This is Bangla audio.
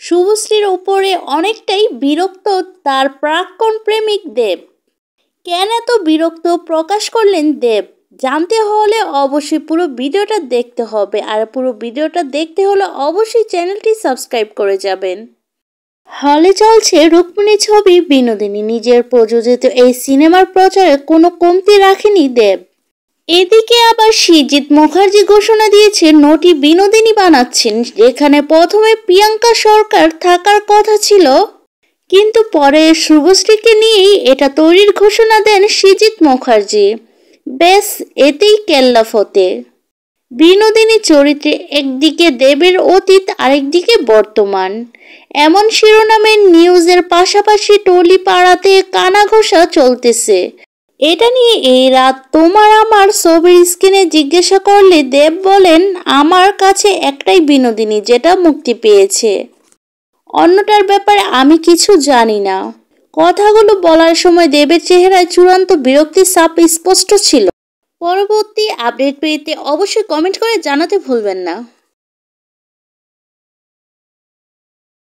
শুভশ্রীর উপরে অনেকটাই বিরক্ত তার প্রাক্তন প্রেমিক দেব। কেন এত বিরক্ত প্রকাশ করলেন দেব, জানতে হলে অবশ্যই পুরো ভিডিওটা দেখতে হবে। আর পুরো ভিডিওটা দেখতে হলে অবশ্যই চ্যানেলটি সাবস্ক্রাইব করে যাবেন। হলে চলছে রুক্মিণী ছবি বিনোদিনী। নিজের প্রযোজিত এই সিনেমার প্রচারে কোনো কমতি রাখেনি দেব। এদিকে আবার সৃজিত মুখার্জি ঘোষণা দিয়েছে নটি বিনোদিনী বানাচ্ছেন, যেখানে প্রথমে প্রিয়াঙ্কা সরকার থাকার কথা ছিল, কিন্তু পরে শুভশ্রীকে নিয়েই এটা তৈরির ঘোষণা দেন সৃজিত মুখার্জি। বেশ, এতেই কেল্লা ফতে। বিনোদিনী চরিত্রে একদিকে দেবের অতীত, আরেকদিকে বর্তমান, এমন শিরোনামের নিউজের পাশাপাশি টলি পাড়াতে কানাঘোষা চলতেছে। এটা নিয়ে এই রাত তোমার আমার ছবির স্ক্রিনে জিজ্ঞাসা করলে দেব বলেন, আমার কাছে একটাই বিনোদিনী যেটা মুক্তি পেয়েছে, অন্যটার ব্যাপারে আমি কিছু জানি না। কথাগুলো বলার সময় দেবের চেহারায় চূড়ান্ত বিরক্তির ছাপ স্পষ্ট ছিল। পরবর্তী আপডেট পেতে অবশ্যই কমেন্ট করে জানাতে ভুলবেন না।